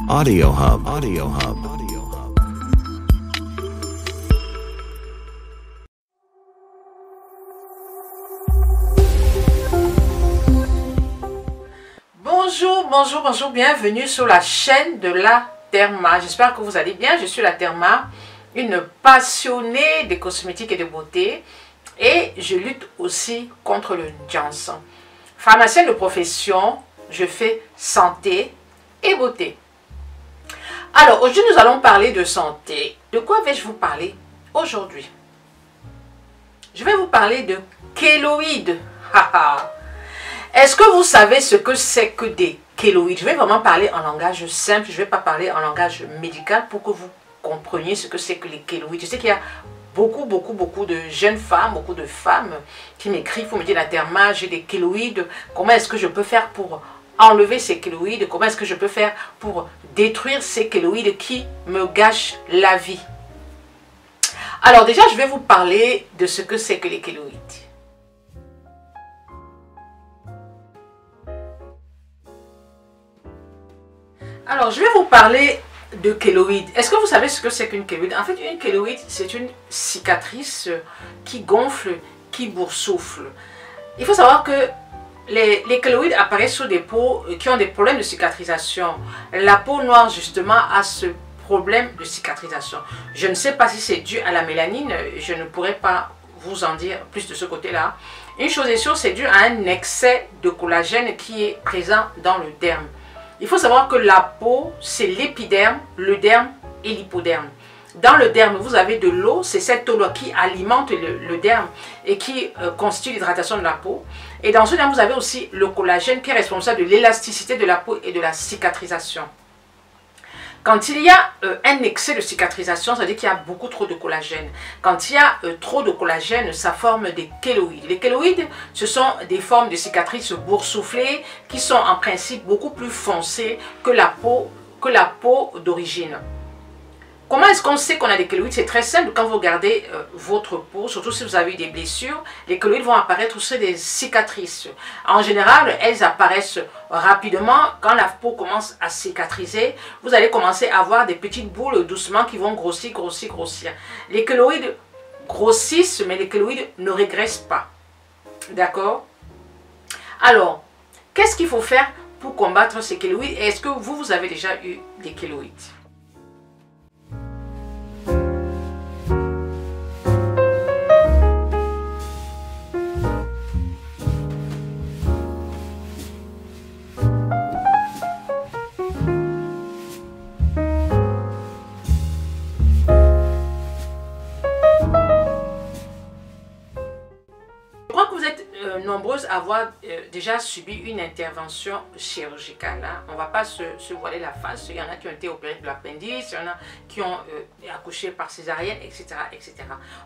Audio Hub. Audio Hub. Audio Hub. Bonjour, bienvenue sur la chaîne de la Therma. J'espère que vous allez bien. Je suis la Therma, une passionnée des cosmétiques et de beauté, et je lutte aussi contre le Johnson. Pharmacienne de profession, je fais santé et beauté. Alors, aujourd'hui, nous allons parler de santé. De quoi vais-je vous parler aujourd'hui? Je vais vous parler de kéloïdes. Est-ce que vous savez ce que c'est que des kéloïdes? Je vais vraiment parler en langage simple, je ne vais pas parler en langage médical pour que vous compreniez ce que c'est que les kéloïdes. Je sais qu'il y a beaucoup de jeunes femmes, beaucoup de femmes qui m'écrivent pour me dire: la Therma, j'ai des kéloïdes, comment est-ce que je peux faire pour enlever ces kéloïdes? Comment est-ce que je peux faire pour détruire ces kéloïdes qui me gâchent la vie? Alors déjà, je vais vous parler de ce que c'est que les kéloïdes. Alors, je vais vous parler de kéloïdes. Est-ce que vous savez ce que c'est qu'une kéloïde? En fait, une kéloïde, c'est une cicatrice qui gonfle, qui boursoufle. Il faut savoir que les kéloïdes apparaissent sur des peaux qui ont des problèmes de cicatrisation. La peau noire, justement, a ce problème de cicatrisation. Je ne sais pas si c'est dû à la mélanine, je ne pourrais pas vous en dire plus de ce côté-là. Une chose est sûre, c'est dû à un excès de collagène qui est présent dans le derme. Il faut savoir que la peau, c'est l'épiderme, le derme et l'hypoderme. Dans le derme, vous avez de l'eau, c'est cette eau-là qui alimente le derme et qui constitue l'hydratation de la peau. Et dans ce derme, vous avez aussi le collagène qui est responsable de l'élasticité de la peau et de la cicatrisation. Quand il y a un excès de cicatrisation, ça veut dire qu'il y a beaucoup trop de collagène. Quand il y a trop de collagène, ça forme des kéloïdes. Les kéloïdes, ce sont des formes de cicatrices boursouflées qui sont en principe beaucoup plus foncées que la peau d'origine. Comment est-ce qu'on sait qu'on a des kéloïdes? C'est très simple. Quand vous regardez votre peau, surtout si vous avez eu des blessures, les kéloïdes vont apparaître sur des cicatrices. En général, elles apparaissent rapidement. Quand la peau commence à cicatriser, vous allez commencer à avoir des petites boules doucement qui vont grossir. Les kéloïdes grossissent, mais les kéloïdes ne régressent pas. D'accord? Alors, qu'est-ce qu'il faut faire pour combattre ces kéloïdes? Est-ce que vous avez déjà eu des kéloïdes? Nombreuses à avoir déjà subi une intervention chirurgicale. Hein. On ne va pas se voiler la face. Il y en a qui ont été opérés de l'appendice, il y en a qui ont accouché par césarienne, etc.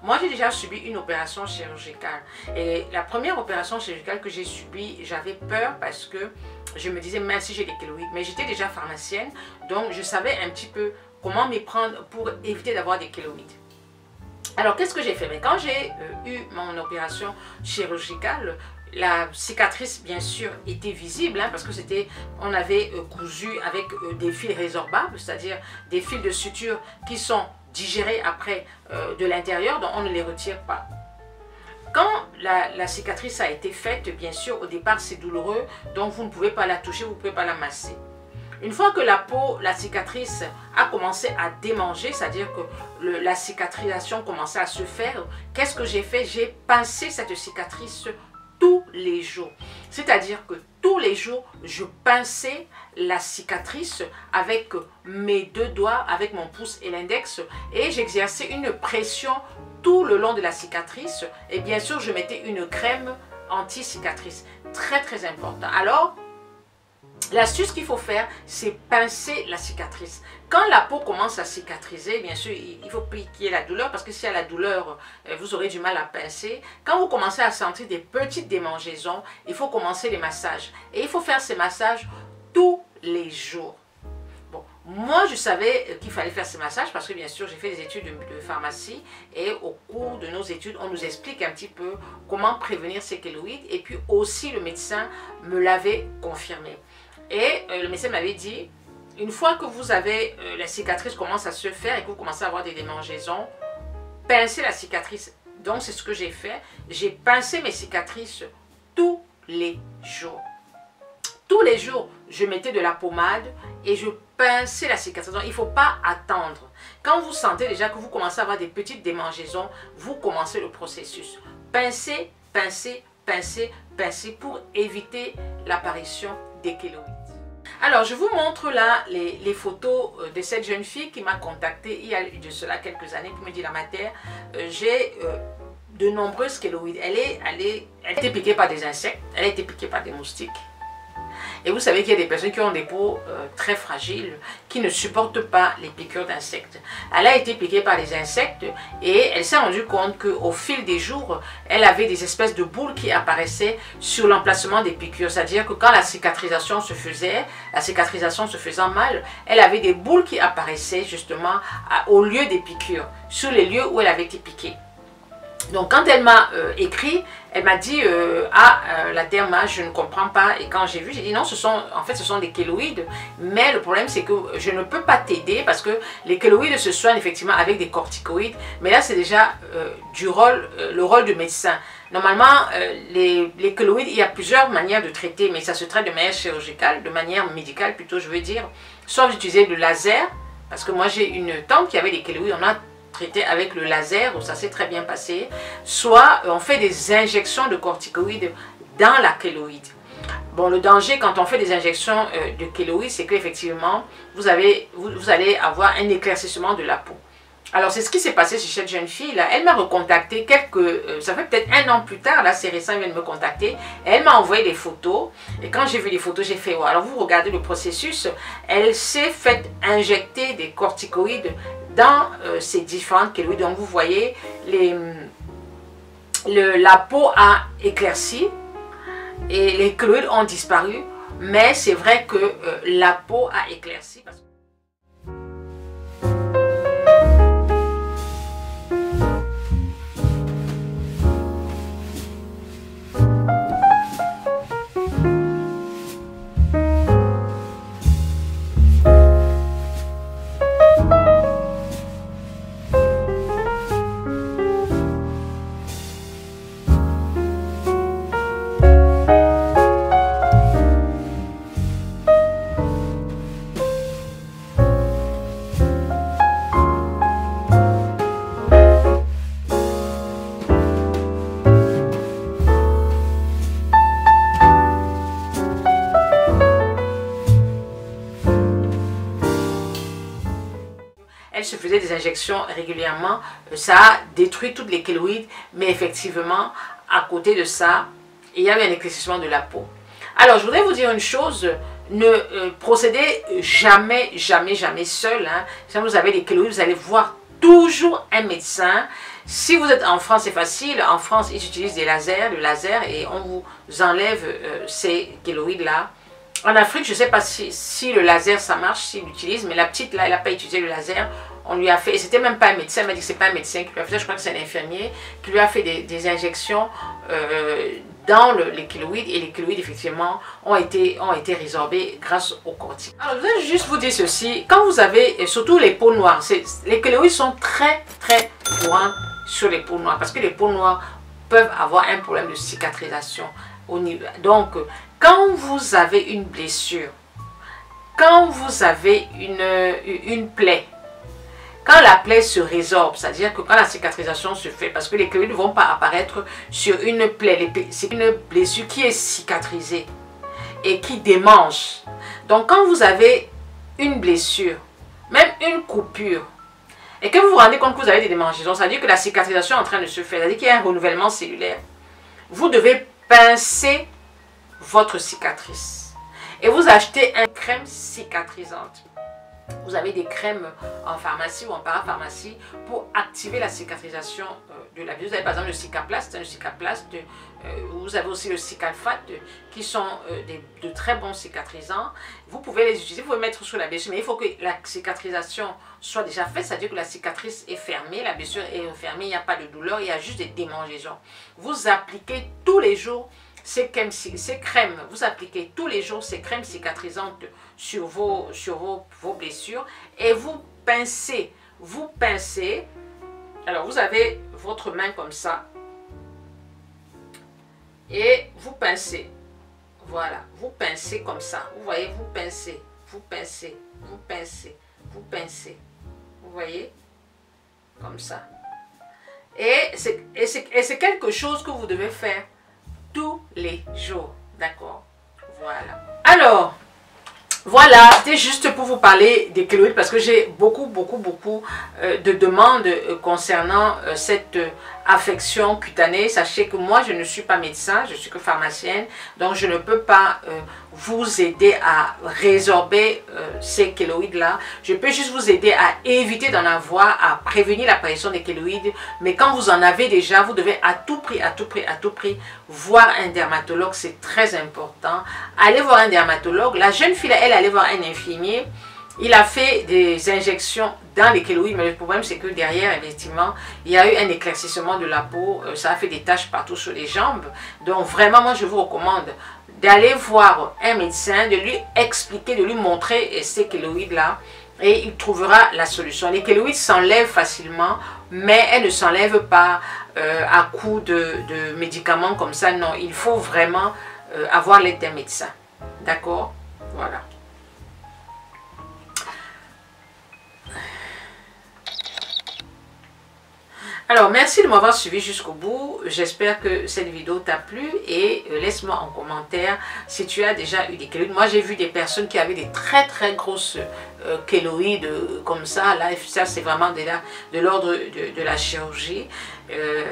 Moi, j'ai déjà subi une opération chirurgicale. Et la première opération chirurgicale que j'ai subie, j'avais peur parce que je me disais, mince, si j'ai des kéloïdes. Mais j'étais déjà pharmacienne, donc je savais un petit peu comment m'y prendre pour éviter d'avoir des kéloïdes. Alors, qu'est-ce que j'ai fait? Mais quand j'ai eu mon opération chirurgicale, la cicatrice, bien sûr, était visible, hein, parce que on avait cousu avec des fils résorbables, c'est-à-dire des fils de suture qui sont digérés après de l'intérieur, donc on ne les retire pas. Quand la cicatrice a été faite, bien sûr, au départ, c'est douloureux, donc vous ne pouvez pas la toucher, vous ne pouvez pas la masser. Une fois que la cicatrice a commencé à démanger, c'est-à-dire que la cicatrisation commençait à se faire, qu'est-ce que j'ai fait? J'ai pincé cette cicatrice tous les jours. C'est-à-dire que tous les jours, je pinçais la cicatrice avec mes deux doigts, avec mon pouce et l'index, et j'exerçais une pression tout le long de la cicatrice. Et bien sûr, je mettais une crème anti-cicatrice. Très important. Alors, l'astuce qu'il faut faire, c'est pincer la cicatrice. Quand la peau commence à cicatriser, bien sûr, il faut qu'il y ait la douleur, parce que s'il y a la douleur, vous aurez du mal à pincer. Quand vous commencez à sentir des petites démangeaisons, il faut commencer les massages. Et il faut faire ces massages tous les jours. Bon, moi, je savais qu'il fallait faire ces massages parce que, bien sûr, j'ai fait des études de pharmacie. Et au cours de nos études, on nous explique un petit peu comment prévenir ces kéloïdes. Et puis aussi, le médecin me l'avait confirmé. Et le médecin m'avait dit, une fois que vous avez la cicatrice commence à se faire et que vous commencez à avoir des démangeaisons, pincez la cicatrice. Donc c'est ce que j'ai fait. J'ai pincé mes cicatrices tous les jours. Tous les jours, je mettais de la pommade et je pinçais la cicatrice. Donc il ne faut pas attendre. Quand vous sentez déjà que vous commencez à avoir des petites démangeaisons, vous commencez le processus. Pincez, pincez, pincez, pincez pour éviter l'apparition des kéloïdes. Alors, je vous montre là les photos de cette jeune fille qui m'a contactée il y a de cela quelques années pour me dire, la matière, j'ai de nombreuses kéloïdes. Elle était piquée par des insectes, elle a été piquée par des moustiques. Et vous savez qu'il y a des personnes qui ont des peaux très fragiles, qui ne supportent pas les piqûres d'insectes. Elle a été piquée par des insectes et elle s'est rendue compte qu'au fil des jours, elle avait des espèces de boules qui apparaissaient sur l'emplacement des piqûres. C'est-à-dire que quand la cicatrisation se faisant mal, elle avait des boules qui apparaissaient justement au lieu des piqûres, sur les lieux où elle avait été piquée. Donc quand elle m'a écrit, elle m'a dit la derma, je ne comprends pas. Et quand j'ai vu, j'ai dit non, ce sont des kéloïdes. Mais le problème c'est que je ne peux pas t'aider parce que les kéloïdes se soignent effectivement avec des corticoïdes. Mais là c'est déjà le rôle de médecin. Normalement, les kéloïdes, il y a plusieurs manières de traiter, mais ça se traite de manière chirurgicale, de manière médicale plutôt, je veux dire. Soit vous utilisez le laser, parce que moi j'ai une tante qui avait des kéloïdes, on a traité avec le laser, où ça s'est très bien passé, soit on fait des injections de corticoïdes dans la kéloïde. Bon, le danger quand on fait des injections de kéloïdes, c'est qu'effectivement, vous allez avoir un éclaircissement de la peau. Alors, c'est ce qui s'est passé chez cette jeune fille là. Elle m'a recontacté ça fait peut-être 1 an plus tard, là c'est récent, elle vient de me contacter. Elle m'a envoyé des photos et quand j'ai vu les photos, j'ai fait ouais. Alors vous regardez le processus, elle s'est fait injecter des corticoïdes dans ces différentes kéloïdes. Donc vous voyez, la peau a éclairci et les kéloïdes ont disparu, mais c'est vrai que la peau a éclairci. Elle se faisait des injections régulièrement, ça a détruit toutes les kéloïdes, mais effectivement, à côté de ça, il y avait un éclaircissement de la peau. Alors, je voudrais vous dire une chose, ne procédez jamais, jamais, jamais seul. Hein. Si vous avez des kéloïdes, vous allez voir toujours un médecin. Si vous êtes en France, c'est facile. En France, ils utilisent le laser, et on vous enlève ces kéloïdes-là. En Afrique, je ne sais pas si le laser ça marche, s'il l'utilise, mais la petite là, elle n'a pas utilisé le laser. On lui a fait, et c'était même pas un médecin, elle m'a dit que c'est pas un médecin qui lui a fait ça, je crois que c'est un infirmier qui lui a fait des injections dans les kéloïdes, et les kéloïdes effectivement ont été résorbés grâce au corticoïde. Alors je vais juste vous dire ceci, quand vous avez, et surtout les peaux noires, les kéloïdes sont très très courants sur les peaux noires, parce que les peaux noires peuvent avoir un problème de cicatrisation. Donc, quand vous avez une blessure, quand vous avez une plaie, quand la plaie se résorbe, c'est-à-dire que quand la cicatrisation se fait, parce que les kéloïdes ne vont pas apparaître sur une plaie, c'est une blessure qui est cicatrisée et qui démange. Donc, quand vous avez une blessure, même une coupure, et que vous vous rendez compte que vous avez des démangeaisons, c'est-à-dire que la cicatrisation est en train de se faire, c'est-à-dire qu'il y a un renouvellement cellulaire, vous devez pincer votre cicatrice et vous achetez une crème cicatrisante. Vous avez des crèmes en pharmacie ou en parapharmacie pour activer la cicatrisation de la blessure. Vous avez par exemple le Cicaplast, vous avez aussi le Cicalfate qui sont de très bons cicatrisants. Vous pouvez les utiliser, vous pouvez mettre sur la blessure, mais il faut que la cicatrisation soit déjà faite, c'est-à-dire que la cicatrice est fermée, la blessure est fermée, il n'y a pas de douleur, il y a juste des démangeaisons. Vous appliquez tous les jours ces crèmes, vous appliquez tous les jours ces crèmes cicatrisantes sur vos blessures et vous pincez. Alors vous avez votre main comme ça et vous pincez. Voilà, vous pincez comme ça. Vous voyez, vous pincez, vous pincez, vous pincez, vous pincez. Vous voyez, comme ça. Et c'est quelque chose que vous devez faire tous les jours. D'accord? Voilà. Alors, voilà, c'était juste pour vous parler des kéloïdes parce que j'ai beaucoup de demandes concernant cette affection cutanée. Sachez que moi, je ne suis pas médecin, je suis que pharmacienne, donc je ne peux pas vous aider à résorber ces kéloïdes-là. Je peux juste vous aider à éviter d'en avoir, à prévenir l'apparition des kéloïdes. Mais quand vous en avez déjà, vous devez à tout prix voir un dermatologue. C'est très important. Allez voir un dermatologue. La jeune fille, elle allait voir un infirmier. Il a fait des injections dans les kéloïdes, mais le problème c'est que derrière, effectivement, il y a eu un éclaircissement de la peau. Ça a fait des taches partout sur les jambes. Donc vraiment, moi je vous recommande d'aller voir un médecin, de lui expliquer, de lui montrer ces kéloïdes-là et il trouvera la solution. Les kéloïdes s'enlèvent facilement, mais elles ne s'enlèvent pas à coup de médicaments comme ça. Non, il faut vraiment avoir l'aide d'un médecin. D'accord? Voilà. Alors, merci de m'avoir suivi jusqu'au bout. J'espère que cette vidéo t'a plu et laisse-moi en commentaire si tu as déjà eu des kéloïdes. Moi, j'ai vu des personnes qui avaient des très grosses kéloïdes comme ça. Là, ça, c'est vraiment de l'ordre de la chirurgie.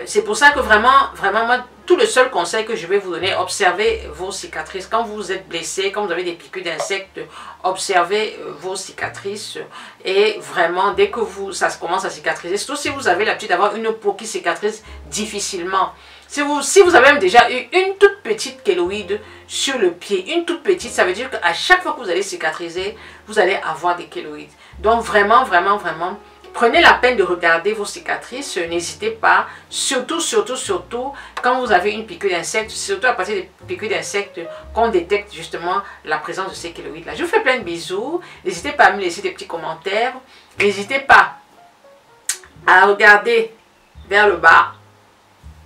C'est pour ça que vraiment, moi, tout le seul conseil que je vais vous donner, observez vos cicatrices. Quand vous êtes blessé, quand vous avez des piqûres d'insectes, observez vos cicatrices. Et vraiment, dès que ça commence à cicatriser, surtout si vous avez l'habitude d'avoir une peau qui cicatrise difficilement. Si vous avez même déjà eu une toute petite kéloïde sur le pied, une toute petite, ça veut dire qu'à chaque fois que vous allez cicatriser, vous allez avoir des kéloïdes. Donc vraiment, prenez la peine de regarder vos cicatrices, n'hésitez pas, surtout quand vous avez une piqûre d'insecte, surtout à partir des piqûres d'insectes qu'on détecte justement la présence de ces kéloïdes-là. Je vous fais plein de bisous, n'hésitez pas à me laisser des petits commentaires, n'hésitez pas à regarder vers le bas,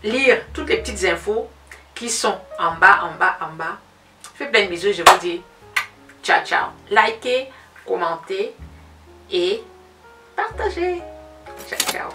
lire toutes les petites infos qui sont en bas. Je fais plein de bisous et je vous dis ciao. Likez, commentez et partagez. Ciao.